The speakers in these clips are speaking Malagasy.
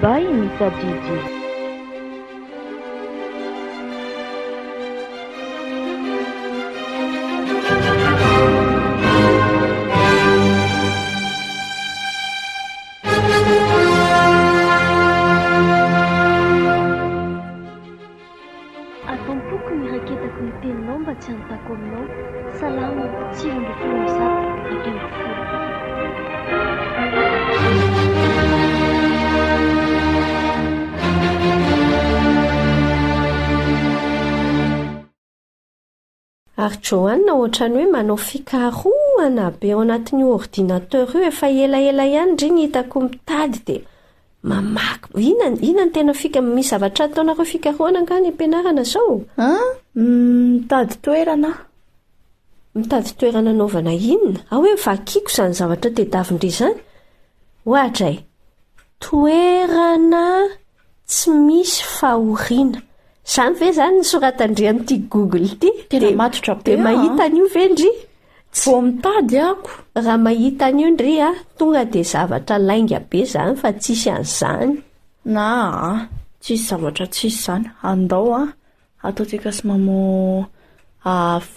by Mitadidi. Ataompoko ny raketako ny teninao mba tsy hanotako aminao. Salama tsirony folozato ekeny folo. Ary Joanna ohatrany hoe manao fikarohana be ao anatin'ny ordinateur io efa elaela ihany ndry ny hitako mitady dia mamaky inany tena misy zavatra ataonareo fikarohana nga ny ampianarana sao? Mitady toerana. Mitady toerana anaovana inona? Hoe vakiako izany zavatra tedavindry izany? Ohatra toerana tsy misy fahoriana. Izany ve zany nisoratandry amin'ity Google ity? Tena matotra be. Dia mahita an'io ve ndry? Vao mitady ako. Raha mahita an'io ndry tonga dia zavatra lainga be zany fa tsisy an'izany. Tsisy zavatra tsisy izany. Andao ataontsika sy mamoa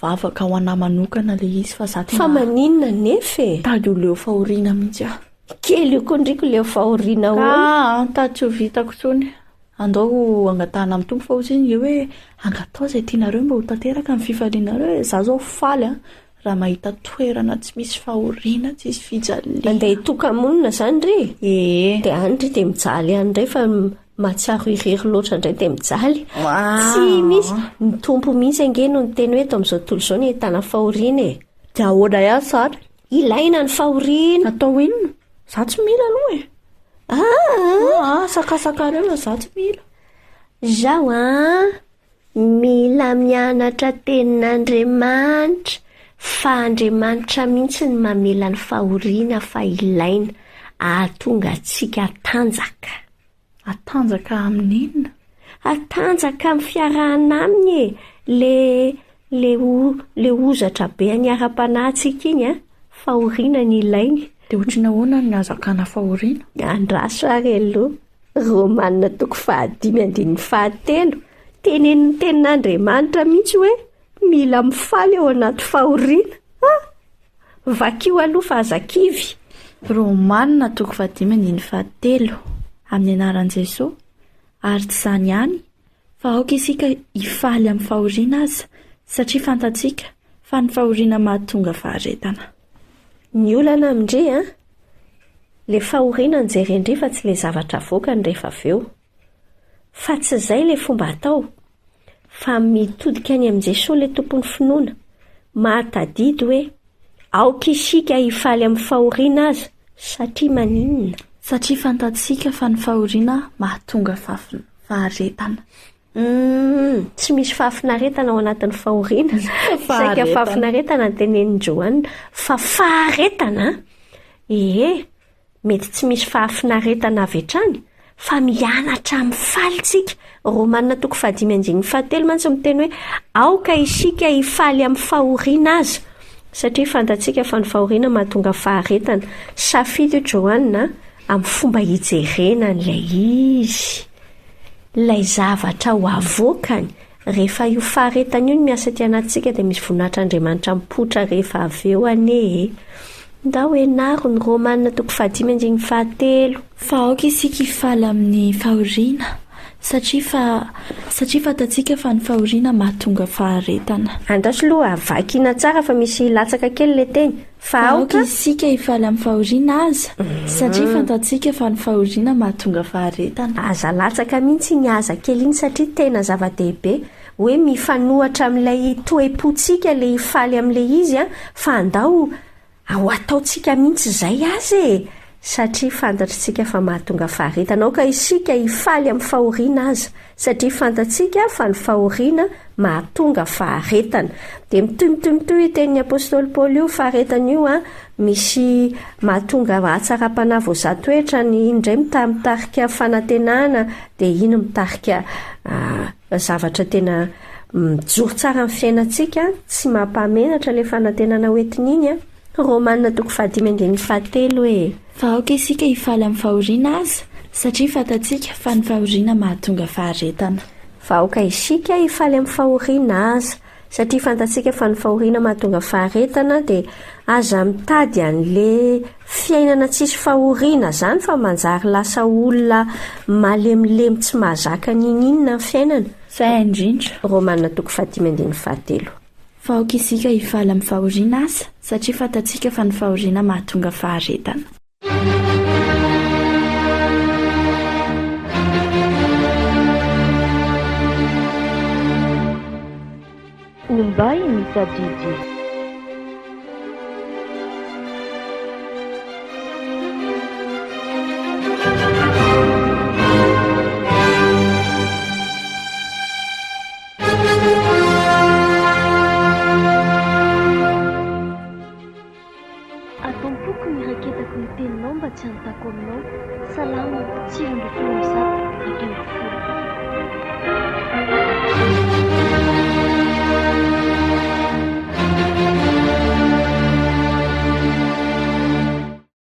vavaka ho anahy manokana le izy fa za fa maninona nefa tady ho leo fahoriana mihitsy kely io koa ndriko leo fahoriana tady tsy ho vitako tsony. Andao angatahana amin'ny tompo fa ozy iny hoe angatao izay tianareo mba ho tanteraka ny fifalianareo. Za zao faly raha mahita toerana tsy misy fahoriana tsy misy fijaliana. Andeha tokamonina zany ry? Dia andry dia mijaly ihany indray fa mahatsiaro irery loatra indray dia mijaly. Tsy misy ny tompo mihitsy ange no ny teny hoe eto amin'izao tontolo izao ny ahitana fahoriana e. Dia ahoana ihany sary? Ilaina ny fahoriana. Atao inona? Za tsy mila aloha sakasakareo za tsy mila. Zao mila mianatra tenin'Andriamanitra fa Andriamanitra mihitsy ny mamela ny fahoriana fa ilaina ahatonga antsika tanjaka. Atanjaka amin'inona? Atanjaka amin'ny fiarahana aminy le ozatra be any ara-panahintsika iny fahoriana ny ilainy. Dia ohatrina ahoana ny azakana fahoriana? Andraso ary aloha Romanina 5:7 tenenin'ny tenin'Andriamanitra mihitsy hoe mila mifaly ao anaty fahoriana. Vakio aloha fa azakivy. Romanina 5:7 amin'ny anaran'i Jesosy. Ary tsy izany ihany fa aoka isika hifaly amin'ny fahoriana aza satria fantatsika fa ny fahoriana mahatonga faharetana. Ny olana amindray le fahoriana nijerendry fa tsy le zavatra voakany rehefa avy eo. Fa tsy izay le fomba atao fa mitodika any amin'i Jesosy le tompon'ny finoana. Mahatadidy hoe aoka isika hifaly amin'ny fahoriana aza satria maninona? Satria fantatsika fa ny fahoriana mahatonga faharetana. Tsy misy fahafinaretana ao anatin'ny fahoriana. Saika fahafinaretana ny tenenin'i Joanna fa faharetana. Mety tsy misy fahafinaretana avy hatrany fa mianatra mifaly tsika. Romanina 5:7 mantsy miteny hoe aoka isika hifaly amin'ny fahoriana aza satria fantatsika fa ny fahoriana mahatonga faharetana. Safidy Joanna amin'ny fomba hijerena n'ilay izy, ilay zavatra ho avoakany rehefa io faharetana io ny miasa ty anatintsika dia misy voninahitr'Andriamanitra mipoitra rehefa avy eo anie. Ndao enaro ny Romanina 5:7 fa aoka isika hifaly amin'ny fahoriana satria fantatsika fa ny fahoriana mahatonga faharetana. Andraso aloha vakiana tsara fa misy latsaka kely le teny. Fa aoka isika hifaly amin'ny fahoriana aza satria fantatsika fa ny fahoriana mahatonga faharetana. Aza latsaka mihitsy ny aza kely iny satria tena zava-dehibe hoe mifanohatra amin'ilay toe-potsika le hifaly amin'ilay izy fa andao ao ataontsika mihitsy izay azy satria fantatritsika fa mahatonga faharetana. Aoka isika hifaly amin'ny fahoriana aza satria fantatsika fa ny fahoriana mahatonga faharetana. Dia mitoy tenin'ny apôstôly Paoly io faharetana io misy mahatonga hatsara-panahy voaza toetra ny indray mitarika fanantenana dia iny mitarika zavatra tena mijoro tsara amin'ny fiainantsika tsy mampamenatra le fanantenana hoentiny iny Romanina 5:7 hoe fa aoka isika hifaly amin'ny fahoriana aza satria fantatsika fa ny fahoriana mahatonga faharetana. Vahoaka isika hifaly amin'ny fahoriana aza, satria fantatsika fa ny fahoriana mahatonga faharetana dia aza mitady an'le fiainana tsisy fahoriana zany fa manjary lasa olona malemilemy tsy mahazaka ninina ny fiainana. Say indrindra. Romanina 5:7. Vahoaka isika hifaly amin'ny fahoriana aza satria fantatsika fa ny fahoriana mahatonga faharetana. Ombay mitadidy. Atampoko ny raketako ny teninao mba tsy hanontako aminao. Salama, tsirondro tolozato.